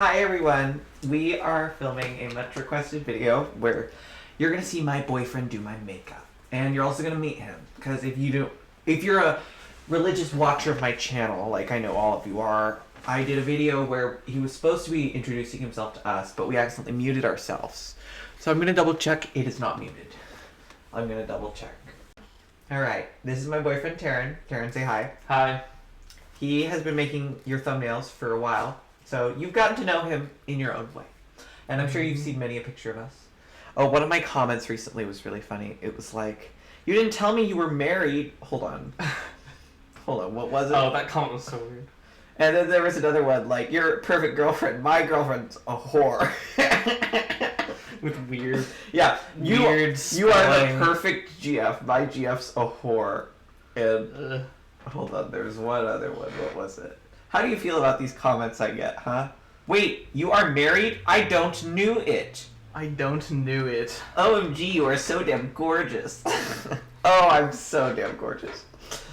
Hi everyone, we are filming a much requested video where you're gonna see my boyfriend do my makeup, and you're also gonna meet him. Because if you're a religious watcher of my channel, like I know all of you are, I did a video where he was supposed to be introducing himself to us, but we accidentally muted ourselves. So I'm gonna double check it is not muted. I'm gonna double check. All right, this is my boyfriend Taryn. Taryn, say hi. Hi. He has been making your thumbnails for a while. So you've gotten to know him in your own way. And I'm sure you've seen many a picture of us. Oh, one of my comments recently was really funny. It was like, you didn't tell me you were married. Hold on. Hold on, what was it? Oh, that comment was so weird. And then there was another one, like, your perfect girlfriend. My girlfriend's a whore. With weird, yeah, you are spelling. the perfect GF. My GF's a whore. And, hold on, there's one other one. What was it? How do you feel about these comments I get, huh? Wait, you are married? I don't knew it. I don't knew it. OMG, you are so damn gorgeous. Oh, I'm so damn gorgeous.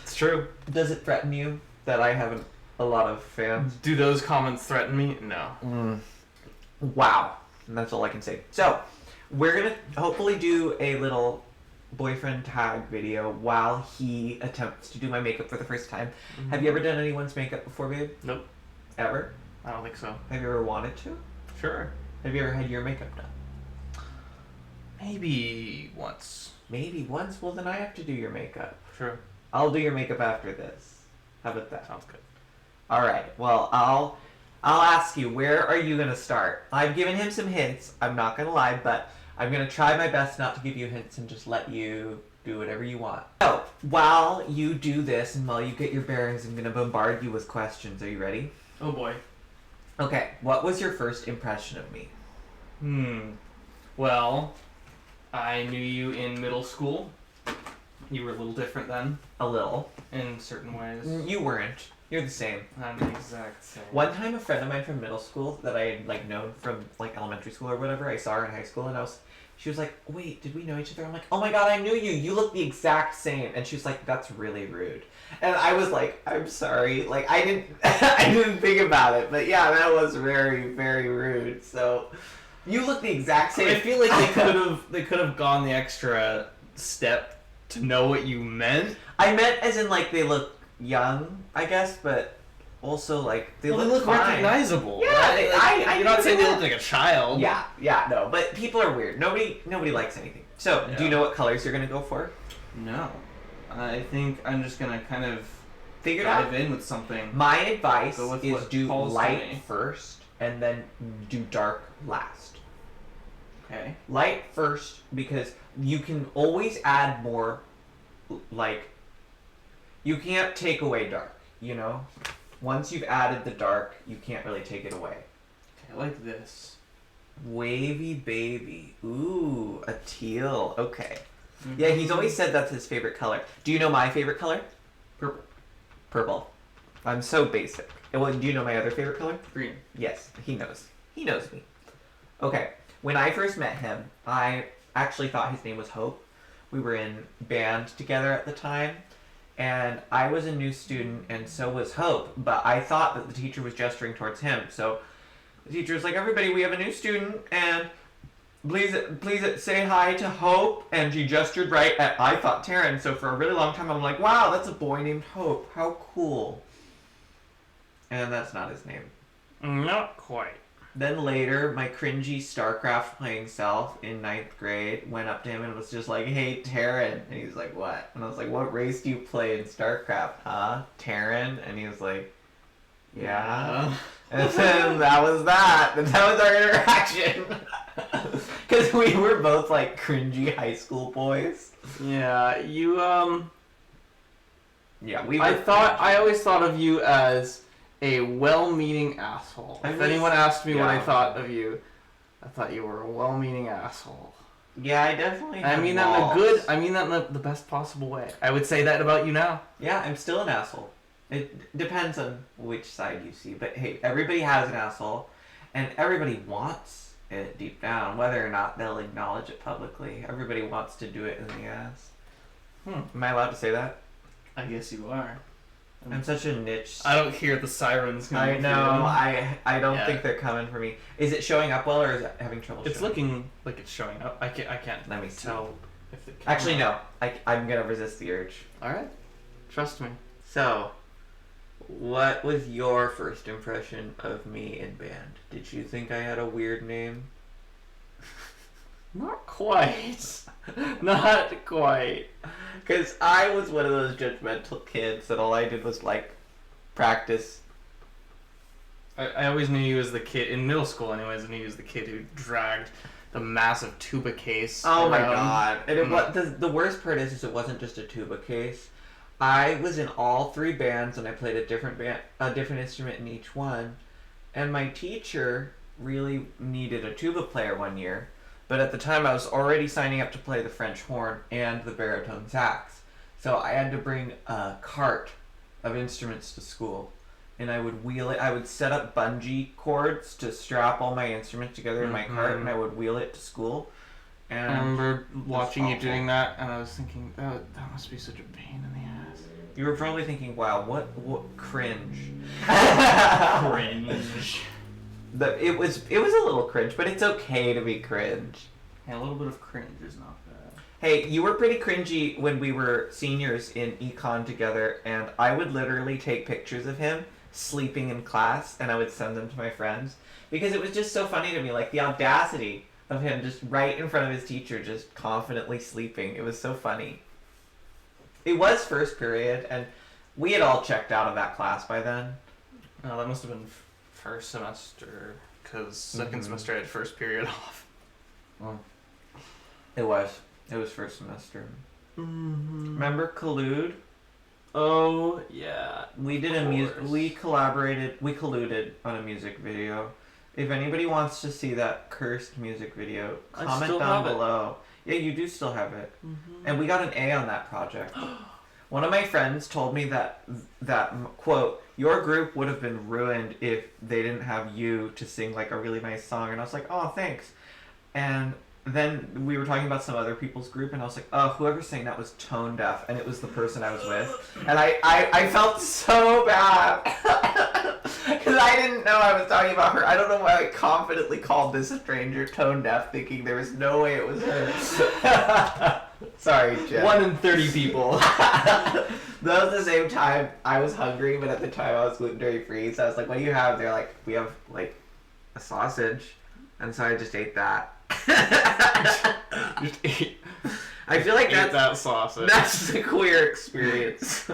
It's true. Does it threaten you that I have a lot of fans? Do those comments threaten me? No. Wow. And that's all I can say. So, we're going to hopefully do a little boyfriend tag video while he attempts to do my makeup for the first time. Mm-hmm. Have you ever done anyone's makeup before, babe? Nope. Ever? I don't think so. Have you ever wanted to? Sure. Have you ever had your makeup done? Maybe once. Maybe once? Well, then I have to do your makeup. Sure. I'll do your makeup after this. How about that? Sounds good. Alright, well, I'll ask you, where are you going to start? I've given him some hints, I'm not going to lie, but I'm going to try my best not to give you hints and just let you do whatever you want. So, while you do this and while you get your bearings, I'm going to bombard you with questions. Are you ready? Oh boy. Okay, what was your first impression of me? Well, I knew you in middle school. You were a little different then. A little. In certain ways. You weren't. You're the same. I'm the exact same. One time a friend of mine from middle school that I had known from elementary school or whatever, I saw her in high school and she was like, wait, did we know each other? I'm like, oh my god, I knew you. You look the exact same. And she was like, that's really rude. And I was like, I'm sorry. I didn't I didn't think about it. But yeah, that was very, very rude. So you look the exact same. I feel like they could have gone the extra step to know what you meant. I meant as in they look young, I guess, but also they look fine. Recognizable. Yeah, right? I you're not saying they look like a child. Yeah, no, but people are weird. Nobody likes anything. So, Yeah. Do you know what colors you're gonna go for? No, I think I'm just gonna kind of dive in with something. My advice Go with is what do calls to light me. first and then do dark last. Okay. Light first because you can always add more. You can't take away dark. Once you've added the dark, you can't really take it away. Okay, I like this. Wavy baby. Ooh, a teal. Okay. Yeah, he's always said that's his favorite color. Do you know my favorite color? Purple. Purple. I'm so basic. Well, do you know my other favorite color? Green. Yes, he knows. He knows me. Okay, when I first met him, I actually thought his name was Hope. We were in band together at the time, and I was a new student, and so was Hope, but I thought that the teacher was gesturing towards him, so the teacher was like, everybody, we have a new student, and please say hi to Hope, and she gestured right at, I thought, Taryn, so for a really long time I'm like, wow, that's a boy named Hope, how cool. And that's not his name. Not quite. Then later, my cringy StarCraft playing self in 9th grade went up to him and was just like, hey, Taryn. And he's like, what? And I was like, what race do you play in StarCraft, huh? Taryn? And he was like, yeah. And then that was that. And that was our interaction. Because we were both cringy high school boys. Yeah, you, Yeah, we were I always thought of you as a well-meaning asshole. If anyone asked me what I thought of you, I thought you were a well-meaning asshole. Yeah, I definitely I mean that in a good, I mean that in the best possible way. I would say that about you now. Yeah, I'm still an asshole. It depends on which side you see. But hey, everybody has an asshole, and everybody wants it deep down, whether or not they'll acknowledge it publicly. Everybody wants to do it in the ass. Am I allowed to say that? I guess you are. I'm such a niche. I don't hear the sirens coming. I know. I don't think they're coming for me. Is it showing up well, or is it having trouble? It's looking like it's showing up. I can't. Let me tell if it. Actually, no. I'm gonna resist the urge. All right. Trust me. So, what was your first impression of me in band? Did you think I had a weird name? Not quite. Not quite. Because I was one of those judgmental kids that all I did was, like, practice. I always knew you as the kid, in middle school anyways, I knew you as the kid who dragged the massive tuba case. Oh my god. And the worst part is it wasn't just a tuba case. I was in all 3 bands and I played a different instrument in each one. And my teacher really needed a tuba player one year. But at the time I was already signing up to play the French horn and the baritone sax. So I had to bring a cart of instruments to school. And I would wheel it. I would set up bungee cords to strap all my instruments together in my cart, and I would wheel it to school. And I remember watching you doing that, and I was thinking, that must be such a pain in the ass. You were probably thinking, wow, what cringe. Cringe. It was a little cringe, but it's okay to be cringe. Yeah, a little bit of cringe is not bad. Hey, you were pretty cringy when we were seniors in econ together, and I would literally take pictures of him sleeping in class, and I would send them to my friends, because it was just so funny to me, like the audacity of him just right in front of his teacher just confidently sleeping. It was so funny. It was first period, and we had all checked out of that class by then. No, that must have been first semester, because second semester I had first period off. Well, it was first semester. Remember Collude? Oh yeah, we did we colluded on a music video. If anybody wants to see that cursed music video, comment down below. Yeah, you do still have it. And we got an A on that project. One of my friends told me that quote, your group would have been ruined if they didn't have you to sing like a really nice song. And I was like, oh, thanks. And then we were talking about some other people's group, and I was like, oh, whoever sang that was tone deaf, and it was the person I was with. And I felt so bad. Because I didn't know I was talking about her. I don't know why I confidently called this stranger tone deaf, thinking there was no way it was her. Sorry, Jen. 1 in 30 people. That was the same time I was hungry, but at the time I was gluten-dairy free, so I was like, what do you have? They're like, we have, like, a sausage. And so I just ate that. Just eat. I feel like that sausage. That's the queer experience.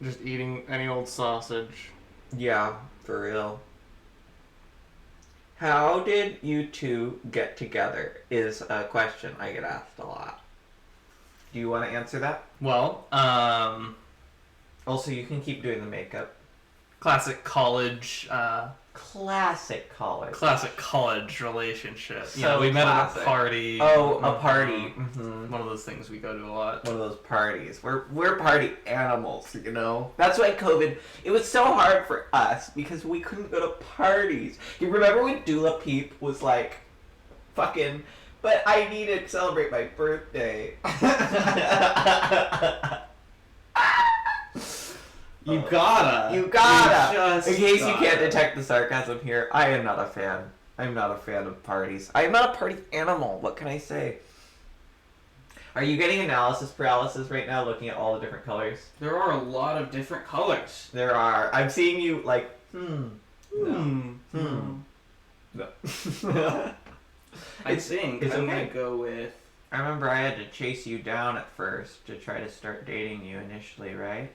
Just eating any old sausage. Yeah, for real. How did you two get together is a question I get asked a lot. Do you want to answer that? Well, also, you can keep doing the makeup. Classic college relationship. So we met classic. at a party. Oh, a party. One of those things we go to a lot. One of those parties. We're party animals, you know? That's why COVID, it was so hard for us because we couldn't go to parties. You remember when Dula Peep was like, fucking, but I need to celebrate my birthday. You gotta. In case you can't detect the sarcasm here, I am not a fan. I'm not a fan of parties. I am not a party animal. What can I say? Are you getting analysis paralysis right now, looking at all the different colors? There are a lot of different colors. There are. I'm seeing you like, No. I think I'm gonna go with. I remember I had to chase you down at first to try to start dating you initially, right?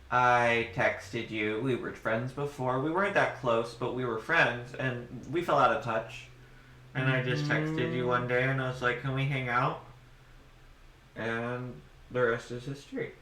I texted you. We were friends before. We weren't that close, but we were friends, and we fell out of touch. And I just texted you one day, and I was like, can we hang out? And the rest is history.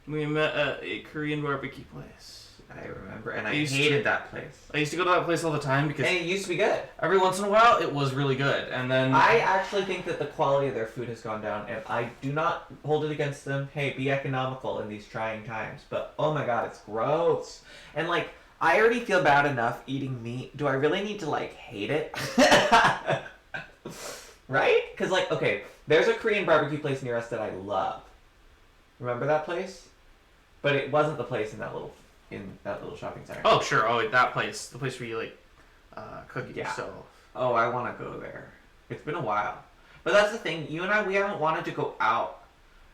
We met at a Korean barbecue place. I remember, and I hated that place. I used to go to that place all the time because and it used to be good. Every once in a while, it was really good, and then I actually think that the quality of their food has gone down, and I do not hold it against them. Hey, be economical in these trying times, but oh my god, it's gross. And like, I already feel bad enough eating meat. Do I really need to like hate it? Right? Because like, okay, there's a Korean barbecue place near us that I love. Remember that place? But it wasn't the place in that little shopping center. Oh sure. Oh, that place. The place where you like cook it yourself. Oh, I want to go there. It's been a while. But that's the thing. You and I, we haven't wanted to go out.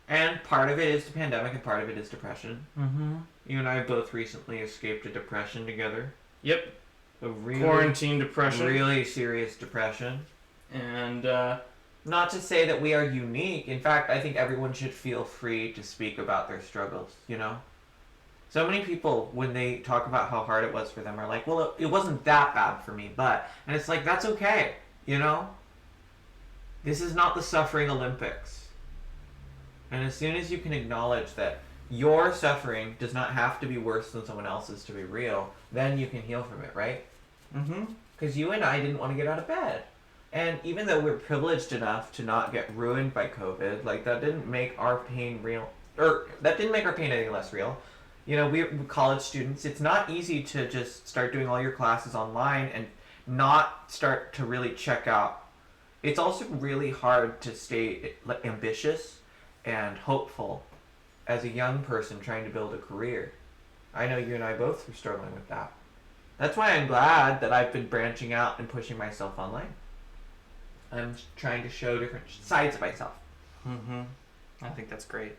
And part of it is the pandemic and part of it is depression. Mm-hmm. You and I both recently escaped a depression together. Yep. A really, quarantine depression. Really serious depression. And not to say that we are unique. In fact, I think everyone should feel free to speak about their struggles, you know? So many people, when they talk about how hard it was for them, are like, well, it wasn't that bad for me, but... And it's like, that's okay, you know? This is not the suffering Olympics. And as soon as you can acknowledge that your suffering does not have to be worse than someone else's to be real, then you can heal from it, right? Mm-hmm. Because you and I didn't want to get out of bed. And even though we're privileged enough to not get ruined by COVID, like, that didn't make our pain real. Or, that didn't make our pain any less real. You know, we're college students. It's not easy to just start doing all your classes online and not start to really check out. It's also really hard to stay ambitious and hopeful as a young person trying to build a career. I know you and I both were struggling with that. That's why I'm glad that I've been branching out and pushing myself online. I'm trying to show different sides of myself. Mm-hmm. I think that's great.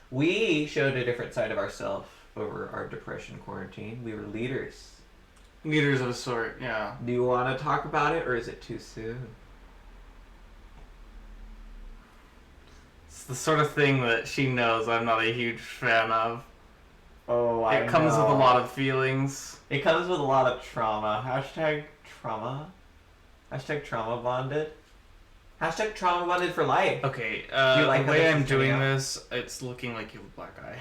We showed a different side of ourselves over our depression quarantine. We were leaders. Leaders of a sort, yeah. Do you want to talk about it, or is it too soon? It's the sort of thing that she knows I'm not a huge fan of. Oh, I know. It comes with a lot of feelings. It comes with a lot of trauma. Hashtag trauma. Hashtag trauma bonded. Hashtag trauma bonded for life. Okay, the way I'm doing this, it's looking like you have a black eye.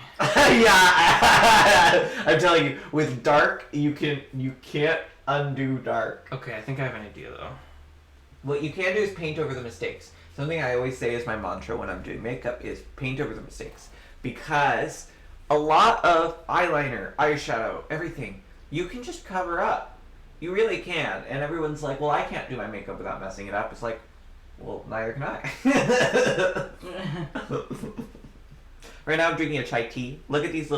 Yeah, I'm telling you, with dark, you can't undo dark. Okay, I think I have an idea though. What you can do is paint over the mistakes. Something I always say is my mantra when I'm doing makeup is paint over the mistakes. Because a lot of eyeliner, eyeshadow, everything, you can just cover up. You really can. And everyone's like, well, I can't do my makeup without messing it up. It's like, well, neither can I. Right now I'm drinking a chai tea. Look at these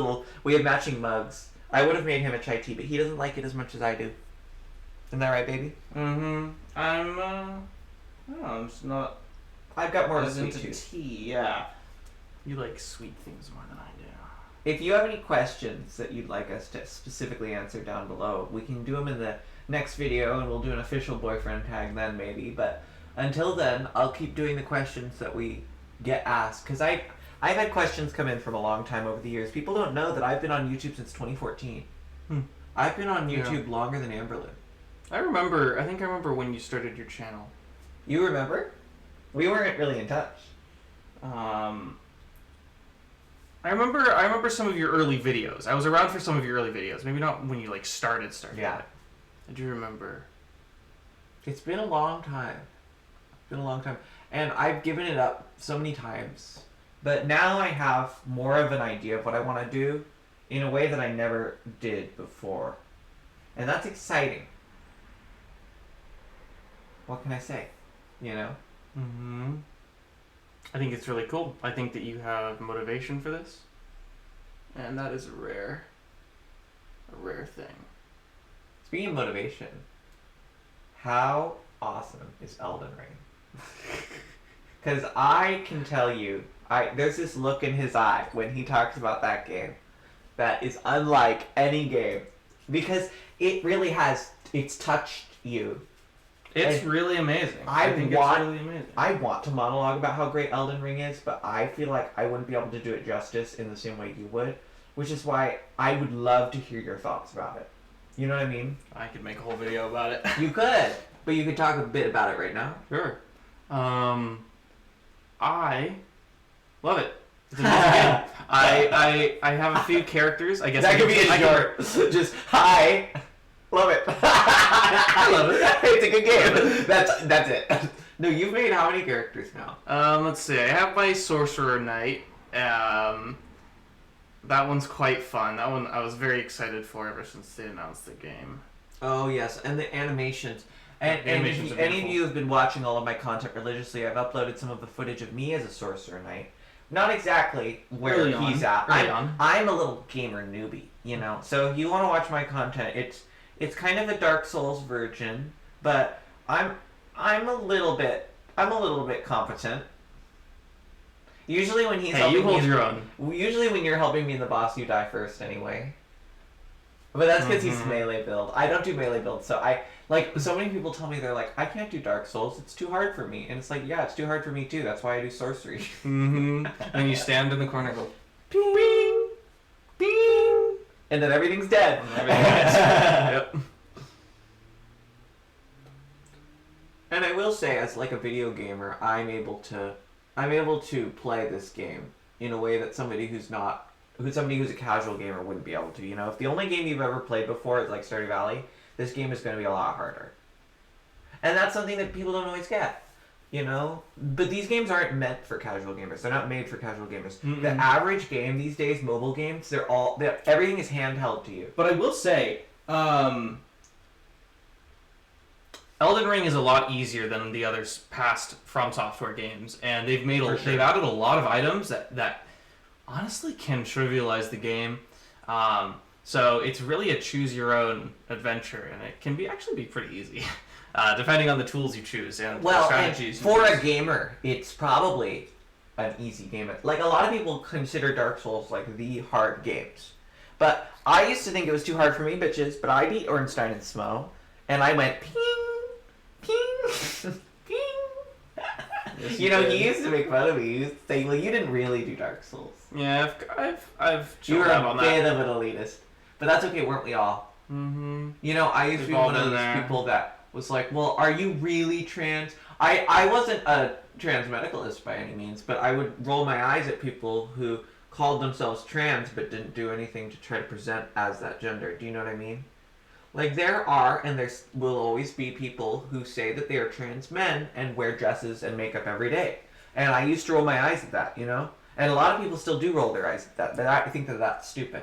we have matching mugs. I would have made him a chai tea, but he doesn't like it as much as I do. Isn't that right, baby? Mm-hmm. I'm just not... I've got more of a into sweet tooth. Tea, yeah. You like sweet things more than I do. If you have any questions that you'd like us to specifically answer down below, we can do them in the next video, and we'll do an official boyfriend tag then maybe. But until then, I'll keep doing the questions that we get asked. Because I've had questions come in from a long time over the years. People don't know that I've been on YouTube since 2014. I've been on YouTube longer than Amberlynn. I think I remember when you started your channel. You remember? We weren't really in touch. I remember some of your early videos. I was around for some of your early videos. Maybe not when you started. Yeah. I do remember. It's been a long time. And I've given it up so many times. But now I have more of an idea of what I want to do in a way that I never did before. And that's exciting. What can I say? You know? Mm-hmm. I think it's really cool. I think that you have motivation for this. And that is a rare thing. Speaking of motivation, how awesome is Elden Ring? Because I can tell you, there's this look in his eye when he talks about that game that is unlike any game. Because it really it's touched you. It's really amazing. I think it's really amazing. I want to monologue about how great Elden Ring is, but I feel like I wouldn't be able to do it justice in the same way you would, which is why I would love to hear your thoughts about it. You know what I mean? I could make a whole video about it. You could, but you could talk a bit about it right now. Sure. I love it. It's an amazing game. I have a few characters. I guess that could be a short. Just hi. Love it. I love it. It's a good game. That's it. No, you've made how many characters now? Let's see. I have my Sorcerer Knight. That one's quite fun. That one I was very excited for ever since they announced the game. Oh yes, and the animations. And if any of you have been watching all of my content religiously, I've uploaded some of the footage of me as a Sorcerer Knight, not exactly where Early he's on. at. Early on. I'm a little gamer newbie, you know. So if you want to watch my content, it's kind of a Dark Souls version, but I'm a little bit competent. Usually when he's Hey, helping you hold me, your own. usually when you're helping me in the boss, you die first anyway. But that's because he's melee build. I don't do melee build, so so many people tell me, they're like, I can't do Dark Souls, it's too hard for me. And it's like, yeah, it's too hard for me too, that's why I do sorcery. And you stand in the corner and go, Bing, bing, bing, and then everything's dead. Yep. And I will say, as like a video gamer, I'm able to play this game in a way that somebody who's a casual gamer wouldn't be able to. You know, if the only game you've ever played before is like Stardew Valley, this game is going to be a lot harder. And that's something that people don't always get. You know, but these games aren't meant for casual gamers. They're not made for casual gamers. Mm-mm. The average game these days, mobile games, everything is handheld to you. But I will say, Elden Ring is a lot easier than the other past From Software games, and they've added a lot of items that honestly can trivialize the game. So it's really a choose your own adventure, and it can actually be pretty easy. Depending on the tools you choose and the strategies. For a gamer, it's probably an easy game. Like, a lot of people consider Dark Souls like the hard games. But I used to think it was too hard for me, bitches. But I beat Ornstein and Smo, and I went ping, ping, ping. Yes, you know, he used to make fun of me. He used to say, well, you didn't really do Dark Souls. Yeah, I've You chilled were out on a that. bit of an elitist. But that's okay, weren't we all? Mm-hmm. You know, I used to be one of those people that was like, well, are you really trans? I wasn't a trans medicalist by any means, but I would roll my eyes at people who called themselves trans but didn't do anything to try to present as that gender. Do you know what I mean? Like, there are, and there will always be, people who say that they are trans men and wear dresses and makeup every day. And I used to roll my eyes at that, you know? And a lot of people still do roll their eyes at that, but I think that that's stupid.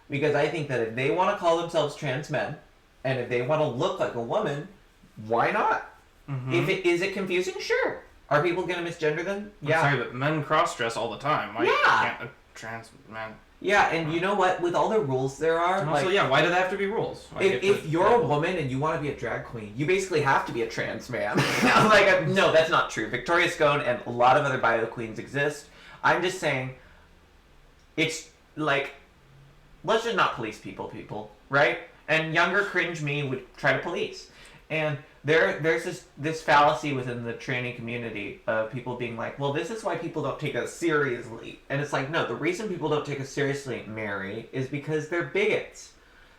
Because I think that if they want to call themselves trans men, and if they want to look like a woman, why not? Mm-hmm. Is it confusing? Sure. Are people going to misgender them? Yeah. I'm sorry, but men cross-dress all the time. Why can't a trans man? Yeah, and you know what? With all the rules there are, and also, why do there have to be rules? If you're a woman and you want to be a drag queen, you basically have to be a trans man. No, that's not true. Victoria Scone and a lot of other bio queens exist. I'm just saying, it's like, let's just not police people, right? And younger cringe me would try to police. And there's this fallacy within the tranny community of people being like, well, this is why people don't take us seriously. And it's like, no, the reason people don't take us seriously, Mary, is because they're bigots.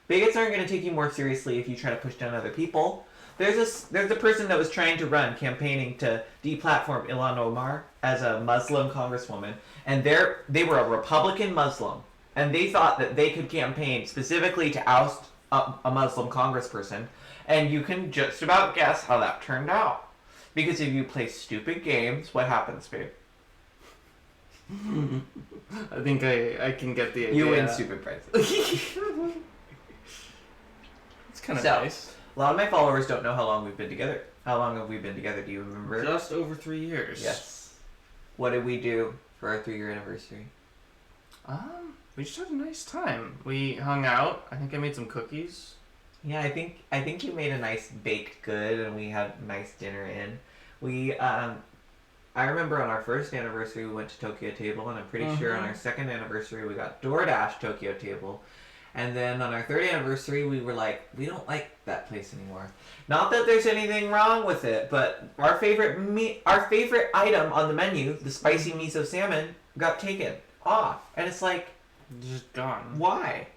Bigots aren't going to take you more seriously if you try to push down other people. There's a person that was trying to run, campaigning to deplatform Ilhan Omar as a Muslim congresswoman. And they were a Republican Muslim. And they thought that they could campaign specifically to oust a Muslim congressperson. And you can just about guess how that turned out. Because if you play stupid games, what happens, babe? I think I can get the idea. You win stupid prizes. It's kind of nice. A lot of my followers don't know how long we've been together. How long have we been together? Do you remember? Just over 3 years. Yes. What did we do for our 3-year anniversary? We just had a nice time. We hung out. I think I made some cookies. Yeah, I think you made a nice baked good, and we had a nice dinner in. I remember on our first anniversary we went to Tokyo Table, and I'm pretty sure on our second anniversary we got DoorDash Tokyo Table. And then on our third anniversary we were like, we don't like that place anymore. Not that there's anything wrong with it, but our favorite item on the menu, the spicy miso salmon, got taken off. And it's like, just gone. Why?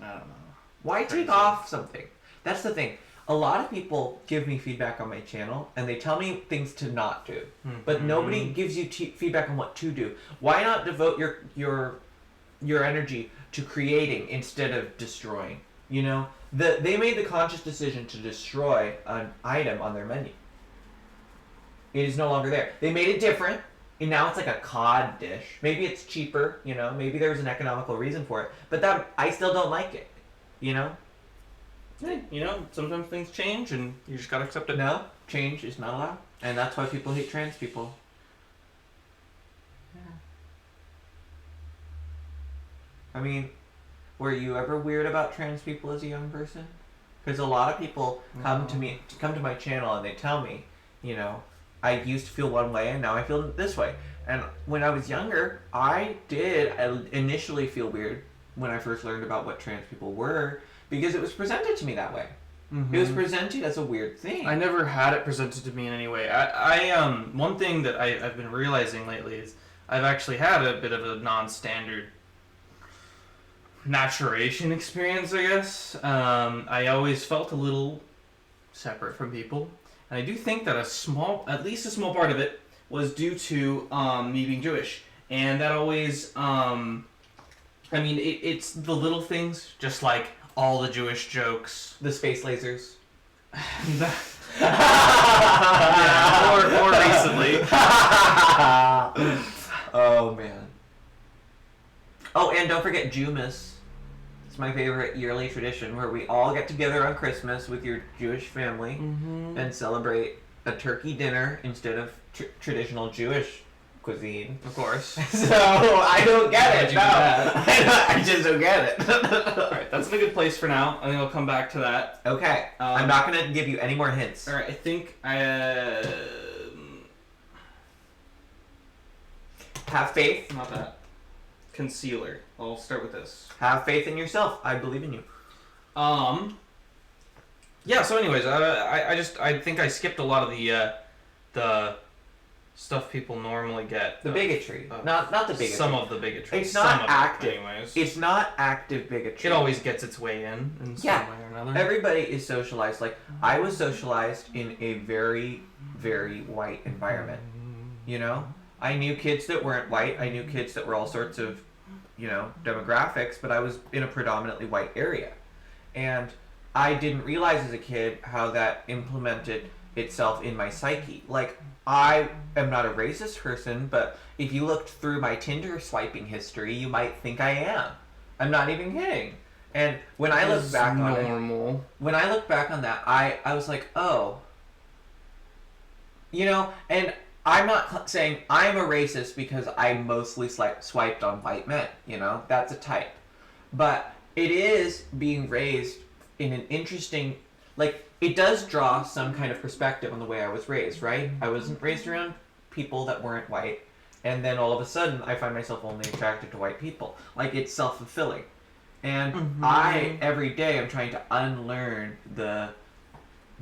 I don't know. Why take off something? That's the thing. A lot of people give me feedback on my channel, and they tell me things to not do. But nobody gives you feedback on what to do. Why not devote your energy to creating instead of destroying? You know, they made the conscious decision to destroy an item on their menu. It is no longer there. They made it different, and now it's like a cod dish. Maybe it's cheaper, you know, maybe there's an economical reason for it, but that I still don't like it, you know? Hey, you know, sometimes things change and you just gotta accept it. No, change is not allowed, and that's why people hate trans people. Yeah. I mean, were you ever weird about trans people as a young person? Because a lot of people come to my channel and they tell me, you know, I used to feel one way and now I feel this way. And when I was younger, I did initially feel weird when I first learned about what trans people were because it was presented to me that way. It was presented as a weird thing. I never had it presented to me in any way. One thing that I've been realizing lately is I've actually had a bit of a non-standard maturation experience, I guess. I always felt a little separate from people, and I do think that at least a small part of it was due to me being Jewish, and that always, it's the little things, just like all the Jewish jokes, the space lasers. Yeah, or recently. Oh man. Oh, and don't forget Jumas. It's my favorite yearly tradition where we all get together on Christmas with your Jewish family and celebrate a turkey dinner instead of traditional Jewish cuisine. Of course. So I don't get it. No, I just don't get it. Alright, that's in a good place for now. I think I'll come back to that. Okay. I'm not going to give you any more hints. Alright, I think have faith. Not that. Concealer. I'll start with this. Have faith in yourself. I believe in you. Yeah, so anyways, I think I skipped a lot of the stuff people normally get. The bigotry. Not the bigotry. Some of the bigotry. It's not active. Anyways. It's not active bigotry. It always gets its way in some way or another. Everybody is socialized. Like, I was socialized in a very, very white environment. You know? I knew kids that weren't white. I knew kids that were all sorts of, you know, demographics, but I was in a predominantly white area. And I didn't realize as a kid how that implemented itself in my psyche. Like, I am not a racist person, but if you looked through my Tinder swiping history, you might think I am. I'm not even kidding. And when I look back on it, when I look back on that, I was like, oh, you know, and I'm not saying I'm a racist because I mostly swiped on white men, you know, that's a type. But it is being raised in an interesting, like, it does draw some kind of perspective on the way I was raised, right? I wasn't raised around people that weren't white, and then all of a sudden I find myself only attracted to white people. Like, it's self-fulfilling. And I, every day, am trying to unlearn the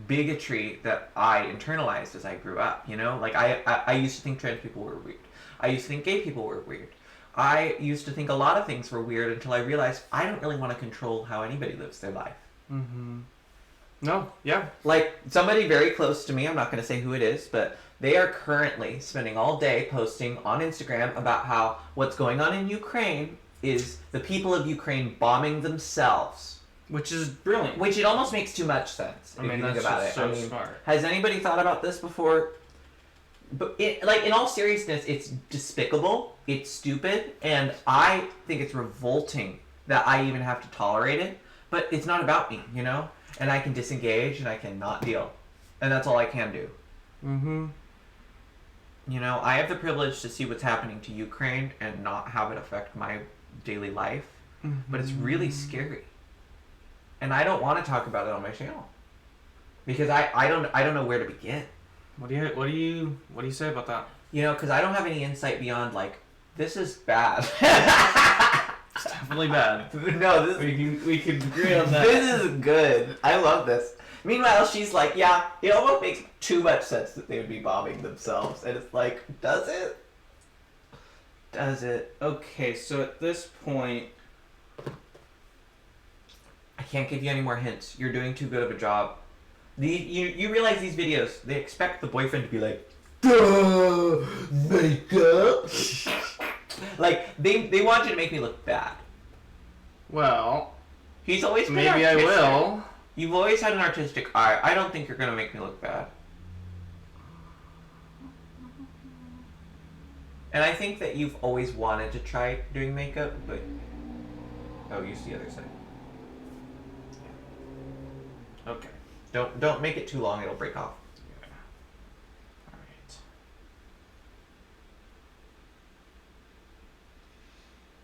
bigotry that I internalized as I grew up, you know? Like, I used to think trans people were weird. I used to think gay people were weird. I used to think a lot of things were weird until I realized I don't really want to control how anybody lives their life. No, yeah. Like, somebody very close to me, I'm not going to say who it is, but they are currently spending all day posting on Instagram about how what's going on in Ukraine is the people of Ukraine bombing themselves. Which is brilliant. Which it almost makes too much sense if you think about it. So smart. Has anybody thought about this before? But in all seriousness, it's despicable, it's stupid, and I think it's revolting that I even have to tolerate it. But it's not about me, you know? And I can disengage and I can not deal. And that's all I can do. You know, I have the privilege to see what's happening to Ukraine and not have it affect my daily life. But it's really scary. And I don't want to talk about it on my channel. Because I don't know where to begin. What do you say about that? You know, because I don't have any insight beyond, like, this is bad. It's definitely bad. No, we can agree on that. This is good. I love this. Meanwhile, she's like, yeah, it almost makes too much sense that they would be bombing themselves. And it's like, does it? Does it? Okay, so at this point, I can't give you any more hints. You're doing too good of a job. You realize these videos, they expect the boyfriend to be like, duh, makeup. Like, they want you to make me look bad. Well, he's always been maybe artistic. I will. You've always had an artistic eye. I don't think you're going to make me look bad. And I think that you've always wanted to try doing makeup, but... Oh, use the other side. Okay. Don't make it too long, it'll break off.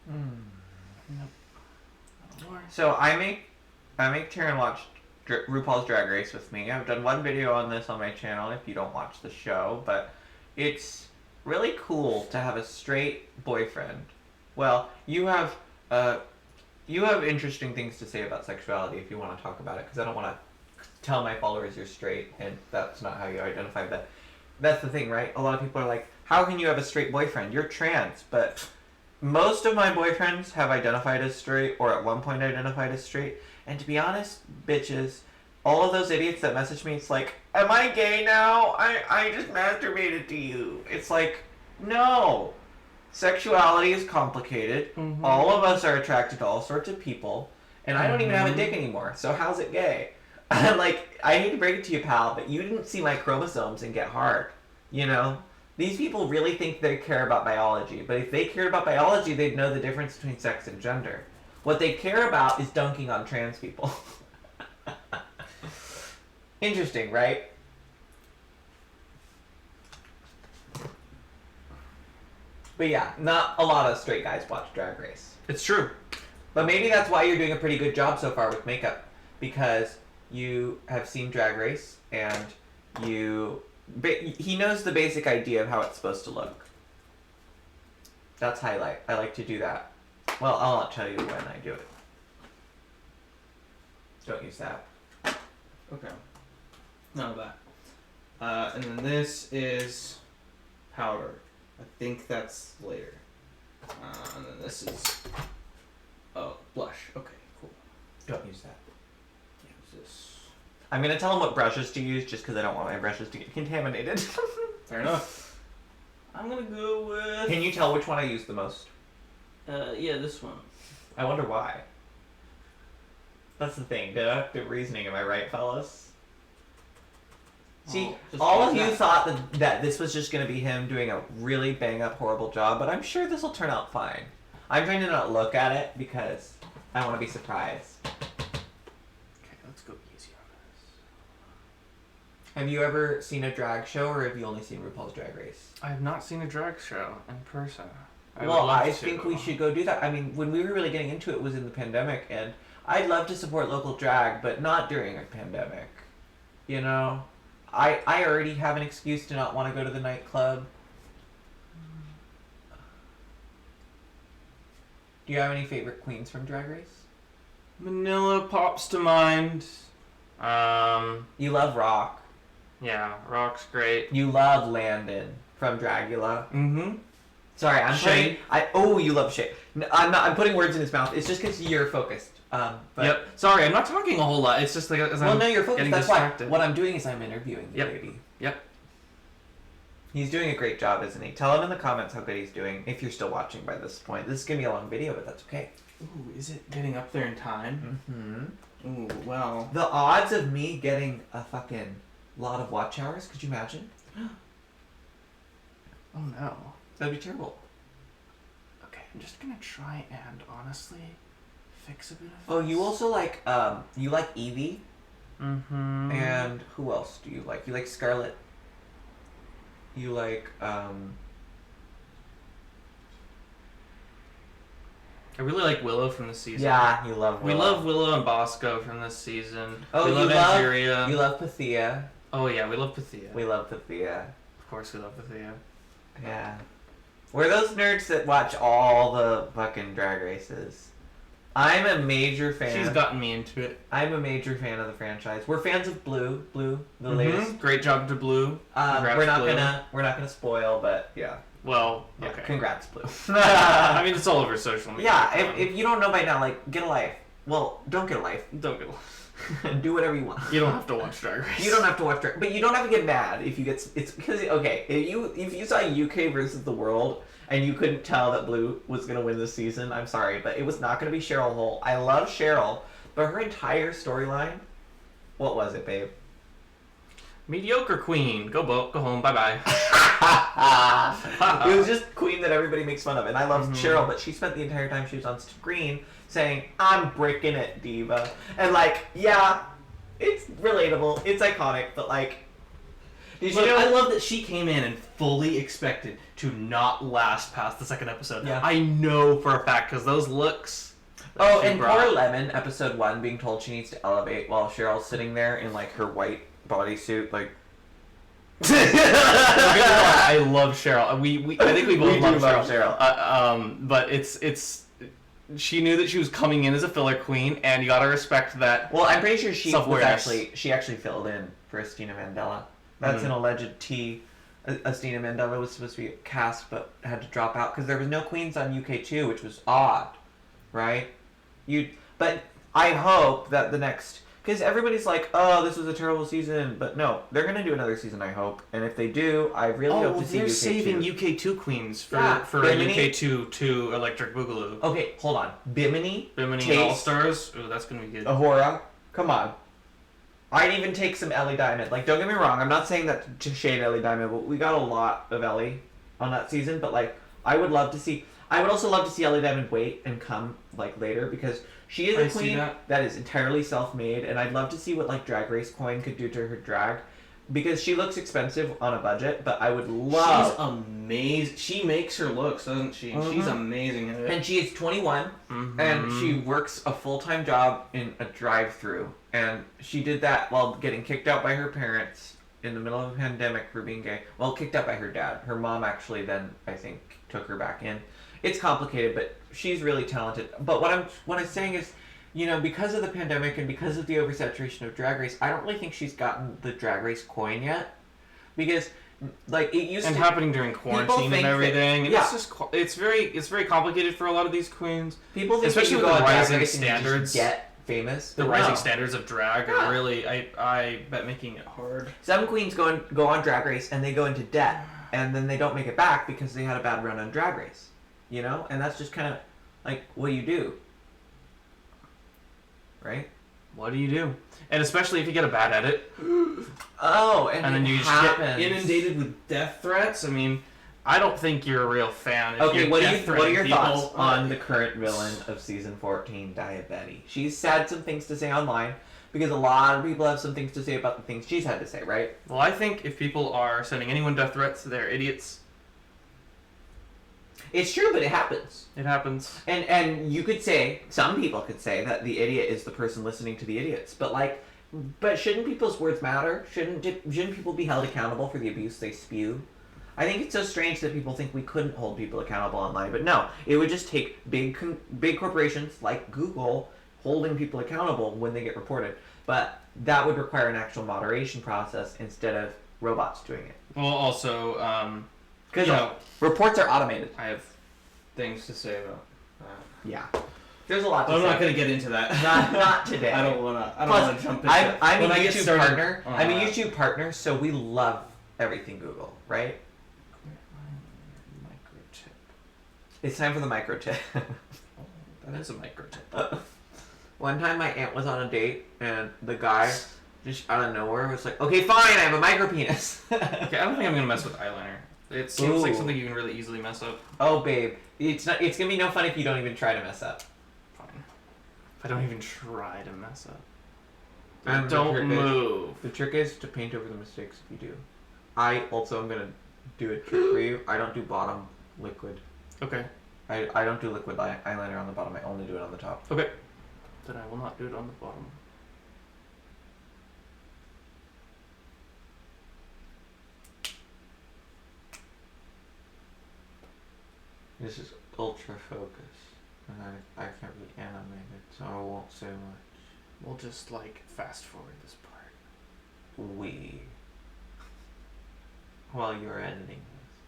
Alright. So I make Taryn watch RuPaul's Drag Race with me. I've done one video on this on my channel if you don't watch the show, but it's really cool to have a straight boyfriend. Well, you have interesting things to say about sexuality if you want to talk about it, because I don't want to tell my followers you're straight and that's not how you identify. But that's the thing, right? A lot of people are like, how can you have a straight boyfriend? You're trans. But most of my boyfriends have identified as straight, or at one point identified as straight. And to be honest, bitches, all of those idiots that message me, it's like, am I gay now? I just masturbated to you. It's like, no. Sexuality is complicated. Mm-hmm. All of us are attracted to all sorts of people. And I don't even have a dick anymore. So how's it gay? Like, I hate to break it to you, pal, but you didn't see my chromosomes and get hard. You know? These people really think they care about biology. But if they cared about biology, they'd know the difference between sex and gender. What they care about is dunking on trans people. Interesting, right? But yeah, not a lot of straight guys watch Drag Race. It's true. But maybe that's why you're doing a pretty good job so far with makeup. Because you have seen Drag Race and he knows the basic idea of how it's supposed to look. That's highlight. I like to do that. Well, I'll not tell you when I do it. Don't use that. Okay. None of that. And then this is powder. I think that's later. And then this is blush. Okay, cool. Don't use that. Use this. I'm gonna tell him what brushes to use just because I don't want my brushes to get contaminated. Fair enough. I'm gonna go with. Can you tell which one I use the most? Yeah, this one. I wonder why. That's the thing. Deductive reasoning, am I right, fellas? See, all of you thought that this was just going to be him doing a really bang-up, horrible job, but I'm sure this will turn out fine. I'm trying to not look at it because I want to be surprised. Okay, let's go easy on this. Have you ever seen a drag show, or have you only seen RuPaul's Drag Race? I have not seen a drag show in person. I think we should go do that. I mean, when we were really getting into it was in the pandemic, and I'd love to support local drag, but not during a pandemic. You know? I already have an excuse to not want to go to the nightclub. Do you have any favorite queens from Drag Race? Manila pops to mind. You love Rock. Yeah, Rock's great. You love Landon from Dragula. Mm-hmm. Sorry, I'm Shay. you love Shay. I'm putting words in his mouth. It's just because you're focused. But yep. Sorry, I'm not talking a whole lot. It's just like as I'm no, you're focused. That's distracted. Why. What I'm doing is I'm interviewing the lady. Yep. He's doing a great job, isn't he? Tell him in the comments how good he's doing. If you're still watching by this point, this is gonna be a long video, but that's okay. Ooh, is it getting up there in time? Mm-hmm. Ooh, well. The odds of me getting a fucking lot of watch hours. Could you imagine? Oh no. That'd be terrible. Okay, I'm just gonna try and honestly fix a bit of Oh, you also like you like Evie? Mm-hmm. And who else do you like? You like Scarlett. You like I really like Willow from this season. Yeah, you love Willow. We love Willow and Bosco from this season. Oh, we love Angeria. You love Pythia. Oh yeah, we love Pythia. We love Pythia. Of course we love Pythia. Yeah. We're those nerds that watch all the fucking drag races. I'm a major fan. She's gotten me into it. I'm a major fan of the franchise. We're fans of Blue, the latest. Great job to Blue. We're not gonna spoil, but yeah. Well, yeah, okay. Congrats, Blue. I mean, it's all over social media. Yeah, if you don't know by now, like, get a life. Well, don't get a life. Don't get a life. Do whatever you want. You don't have to watch Drag Race. You don't have to watch Drag Race, but you don't have to get mad if you get. It's because if you saw UK versus the World and you couldn't tell that Blue was gonna win this season, I'm sorry, but it was not gonna be Cheryl Hole. I love Cheryl, but her entire storyline, what was it, babe? Mediocre queen. Go home. Bye bye. It was just queen that everybody makes fun of, and I love Cheryl, but she spent the entire time she was on screen saying, "I'm bricking it, diva," and like, yeah, it's relatable, it's iconic, but like, did you know? I love that she came in and fully expected to not last past the second episode. Yeah. I know for a fact because those looks. Oh, and poor Lemon, episode 1, being told she needs to elevate while Cheryl's sitting there in like her white bodysuit, like. I love Cheryl. I think we both love Cheryl. But it's she knew that she was coming in as a filler queen, and you gotta respect that. Well, I'm pretty sure she actually filled in for Estina Mandela. That's an alleged tea. Estina Mandela was supposed to be cast, but had to drop out because there was no queens on UK2, which was odd, right? But I hope that the next. Because everybody's like, oh, this was a terrible season. But no, they're going to do another season, I hope. And if they do, I really hope to see UK2. They're saving UK2 queens for UK2 to Electric Boogaloo. Okay, hold on. Bimini All-Stars? Ooh, that's going to be good. Ahura? Come on. I'd even take some Ellie Diamond. Like, don't get me wrong. I'm not saying that to shade Ellie Diamond, but we got a lot of Ellie on that season. But, like, I would also love to see Ellie Diamond wait and come, like, later. Because she is a queen that is entirely self-made, and I'd love to see what like Drag Race coin could do to her drag, because she looks expensive on a budget. But I would love. She's amazing. She makes her looks, doesn't she? Mm-hmm. She's amazing at it. And she is 21, and she works a full-time job in a drive-through, and she did that while getting kicked out by her parents in the middle of a pandemic for being gay. Well, kicked out by her dad. Her mom actually then, I think, took her back in. It's complicated, but she's really talented. But what I'm saying is, you know, because of the pandemic and because of the oversaturation of Drag Race, I don't really think she's gotten the Drag Race coin yet. Because, like, it used to... And happening during quarantine and everything. And it's very complicated for a lot of these queens. People think especially with the rising standards. Get famous. The rising standards of drag are really, I bet, making it hard. Some queens go on Drag Race and they go into debt. And then they don't make it back because they had a bad run on Drag Race. You know? And that's just kind of, like, what you do. Right? What do you do? And especially if you get a bad edit. Oh, and then you just get inundated with death threats. I mean, I don't think you're a real fan. Okay, what are your thoughts on the current villain of season 14, Diabetti? She's said some things to say online, because a lot of people have some things to say about the things she's had to say, right? Well, I think if people are sending anyone death threats, they're idiots. It's true, but it happens. It happens. And you could say, some people could say that the idiot is the person listening to the idiots. But shouldn't people's words matter? Shouldn't people be held accountable for the abuse they spew? I think it's so strange that people think we couldn't hold people accountable online. But no, it would just take big corporations like Google holding people accountable when they get reported. But that would require an actual moderation process instead of robots doing it. Well, also... Because reports are automated. I have things to say about that. Yeah. There's a lot to say. I'm not going to get into that. Not today. I don't want to jump into it. I'm a YouTube partner. I'm a YouTube partner, so we love everything Google, right? Micro-tip. It's time for the micro-tip. That is a micro-tip. One time my aunt was on a date, and the guy just out of nowhere was like, okay, fine, I have a micro-penis. Okay, I don't think I'm going to mess with eyeliner. It seems like something you can really easily mess up. Oh, babe. It's gonna be no fun if you don't even try to mess up. Fine. If I don't even try to mess up. Don't move. The trick is to paint over the mistakes if you do. I also am gonna do a trick for you. I don't do bottom liquid. Okay. I don't do liquid eyeliner on the bottom. I only do it on the top. Okay. Then I will not do it on the bottom. This is ultra focus, and I can't be animated, so I won't say much. We'll just fast forward this part. While you're editing this.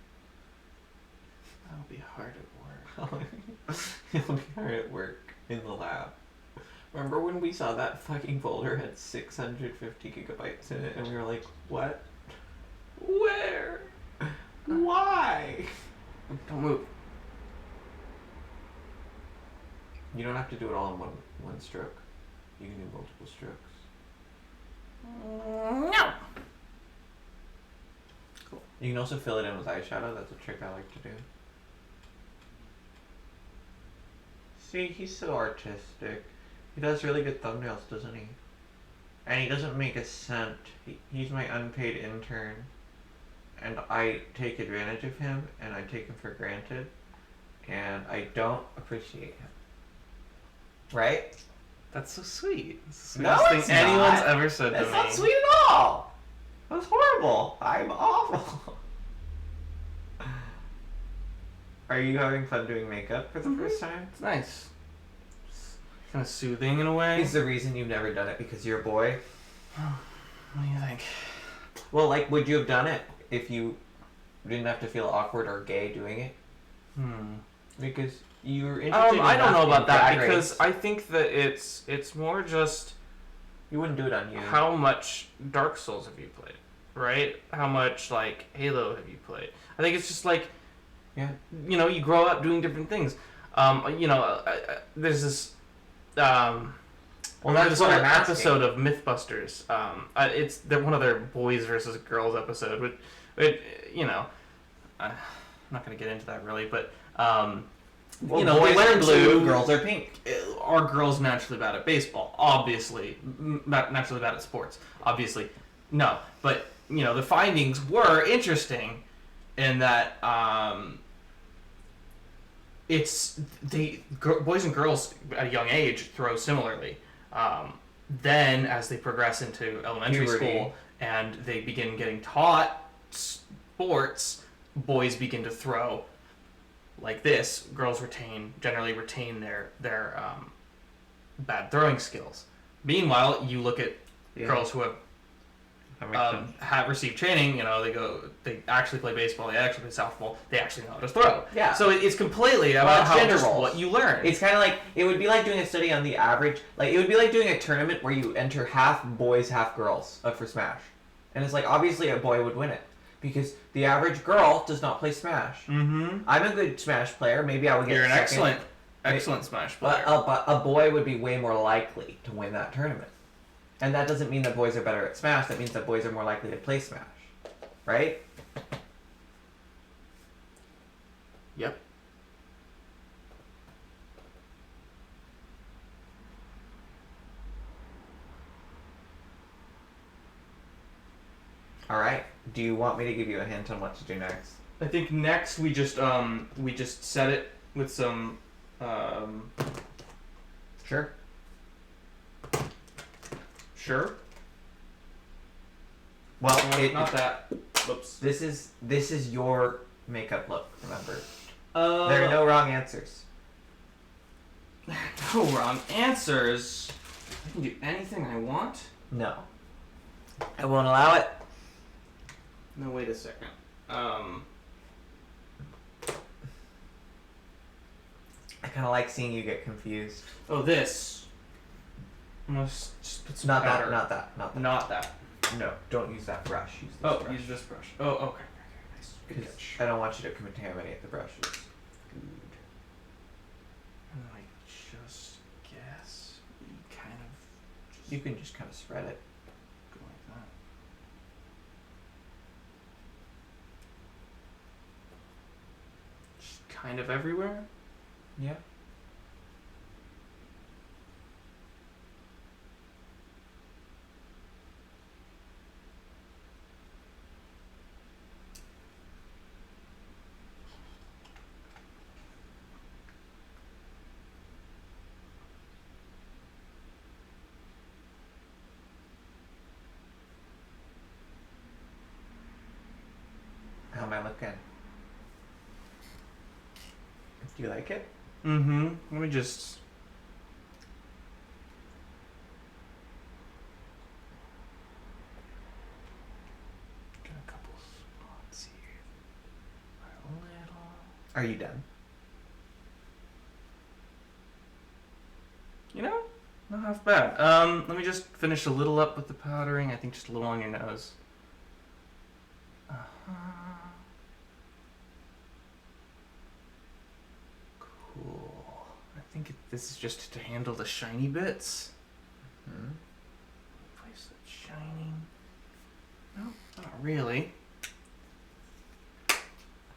That'll be hard at work. It'll be hard at work in the lab. Remember when we saw that fucking folder had 650 gigabytes in it, and we were like, what? Where? Why? Don't move. You don't have to do it all in one stroke. You can do multiple strokes. No. Cool. You can also fill it in with eyeshadow. That's a trick I like to do. See, he's so artistic. He does really good thumbnails, doesn't he? And he doesn't make a cent. He's my unpaid intern. And I take advantage of him, and I take him for granted. And I don't appreciate him. right? That's so sweet. That's the No, sweetest thing it's anyone's not. ever said to me. That's not sweet at all. That was horrible. I'm awful. Are you having fun doing makeup for the first time? It's nice. It's kind of soothing in a way. Is the reason you've never done it because you're a boy? What do you think? Well, like, would you have done it if you didn't have to feel awkward or gay doing it? Because you're interested. I don't know about that Drag because Race. I think that it's more just You wouldn't do it on you. how much Dark Souls have you played, right? How much like Halo have you played? I think it's just like, Yeah. you know, you grow up doing different things. There's this. Well, that's this what whole I'm asking. episode of MythBusters. They're one of their boys versus girls episode. I'm not gonna get into that really, but Well, they boys went are into blue, girls are pink. Are girls naturally bad at baseball? Obviously, naturally bad at sports. Obviously, no. But the findings were interesting in that boys and girls at a young age throw similarly. Then, as they progress into elementary school and they begin getting taught sports, boys begin to throw like this. Girls generally retain their bad throwing skills. Meanwhile, you look at girls who have received training. They actually play baseball, they actually play softball, they actually know how to throw. Yeah. So it's completely about how gender just roles. what you learn. It's kind of like, it would be like doing a study on the average, like, it would be like doing a tournament where you enter half boys, half girls for Smash. And it's like, obviously a boy would win it. Because the average girl does not play Smash. Mm-hmm. I'm a good Smash player, maybe I would get You're an second. excellent Smash player. But a boy would be way more likely to win that tournament. And that doesn't mean that boys are better at Smash, that means that boys are more likely to play Smash. Right? Yep. Alright. Do you want me to give you a hint on what to do next? I think next we just set it with some Sure. Sure. Well, Not that. Whoops. This is your makeup look, remember? There There are no wrong answers. no wrong answers. I can do anything I want. No. I won't allow it. No, wait a second. I kind of like seeing you get confused. Oh, this. I'm gonna just put some Not powder. that, not that, not that. Not that. No, don't use that brush. Use this Oh, brush. use this brush. Oh, okay. Nice. Good Because catch. I don't want you to contaminate the brushes. And then I just guess you kind of just You can just kind of spread it. go like that. Just kind of everywhere. Yeah. How am I looking? Do you like it? Mm-hmm. Let me just. Got a couple spots here. A little. Are you done? Not half bad. Let me just finish a little up with the powdering. I think just a little on your nose. Cool. I think this is just to handle the shiny bits. Hmm. Place that shining. No, not really.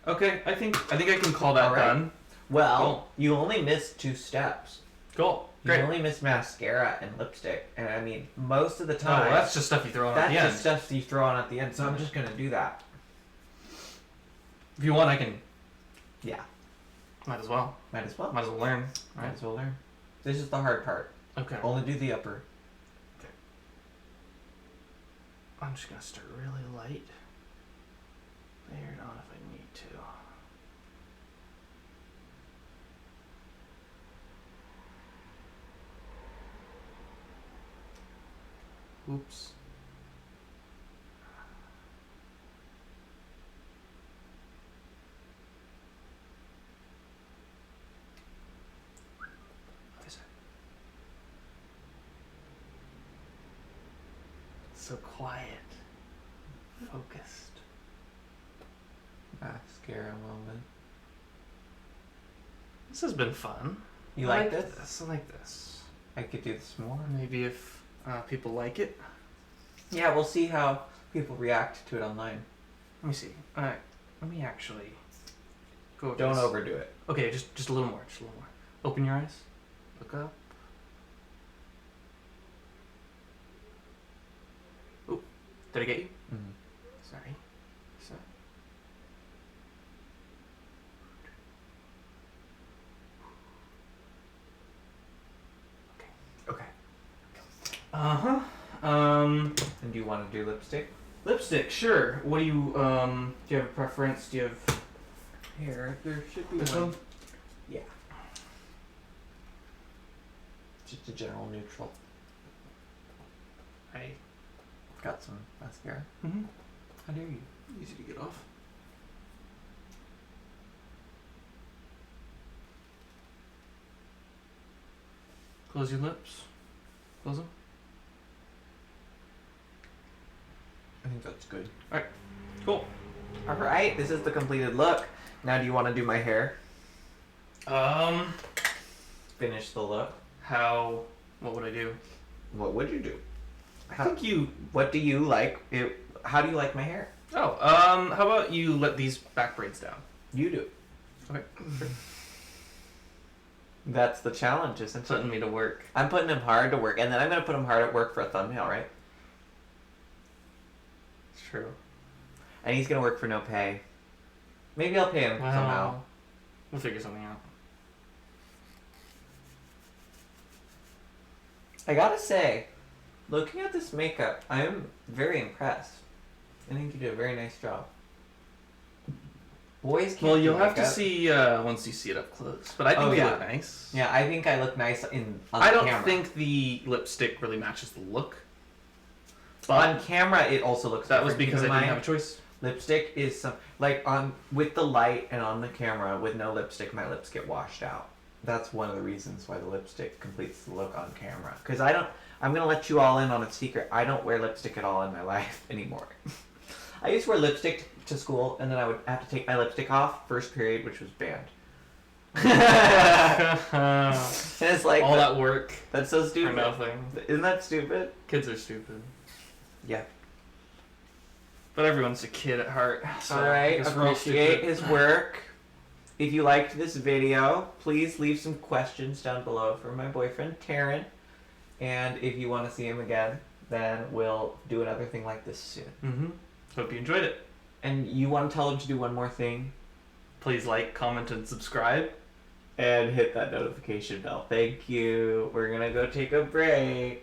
Okay, I think I can call that All right. done. Well, Cool. you only missed 2 steps. Cool. You Great. only missed mascara and lipstick, and I mean, most of the Oh, time, that's just stuff you throw on at that's the end. just stuff you throw on at the end. So I'm just gonna do that. If you want, I can. Yeah, Might as well. might as well. Might as well learn. Might Right. as well learn. This is the hard part. Okay. Only do the upper. I'm just gonna start really light. Layer it on if I need to. Oops. So quiet. Focused. Mascara moment. This has been fun. You like this? I like this. I could do this more. Maybe if people like it. Yeah, we'll see how people react to it online. Let me see. Alright. Let me actually go over Don't this. overdo it. Okay, just a little more. Just a little more. Open your eyes. Look up. Oop. Did I get you? Mm-hmm. Sorry. So. Okay. Uh-huh. And do you want to do lipstick? Lipstick, sure. What do you do you have a preference? Do you have Here, there should be this one. one? Yeah. Just a general neutral. I Got some mascara. mm-hmm. How dare you? Easy to get off. Close your lips. Close them. I think that's good. Cool. Alright, this is the completed look. Now do you want to do my hair? Finish the look. What would I do? What would you do? I think you. What do you like? How do you like my hair? Oh, how about you let these back braids down? You do. Okay. That's the challenge, isn't it? Putting me to work. I'm putting him hard to work, and then I'm going to put him hard at work for a thumbnail, right? It's true. And he's going to work for no pay. Maybe I'll pay him somehow. We'll figure something out. I gotta say, looking at this makeup, I am very impressed. I think you did a very nice job. Boys can't Well, do you'll have to makeup. see once you see it up close. But I think you look nice. Yeah, I think I look nice on I don't camera. think the lipstick really matches the look. But on camera, it also looks That was different. because I Keep in didn't mind, have a choice. Lipstick is some with the light and on the camera with no lipstick, my lips get washed out. That's one of the reasons why the lipstick completes the look on camera. Because I'm gonna let you all in on a secret. I don't wear lipstick at all in my life anymore. I used to wear lipstick to school, and then I would have to take my lipstick off first period, which was banned. And it's like all that work that's so for stupid. nothing. Isn't that stupid? Kids are stupid. Yeah. But everyone's a kid at heart. So All I right, guess we're all appreciate stupid. his work. If you liked this video, please leave some questions down below for my boyfriend, Taryn. And if you want to see him again, then we'll do another thing like this soon. Mm-hmm. Hope you enjoyed it. And you want to tell him to do one more thing? Please like, comment, and subscribe. And hit that notification bell. Thank you. We're going to go take a break.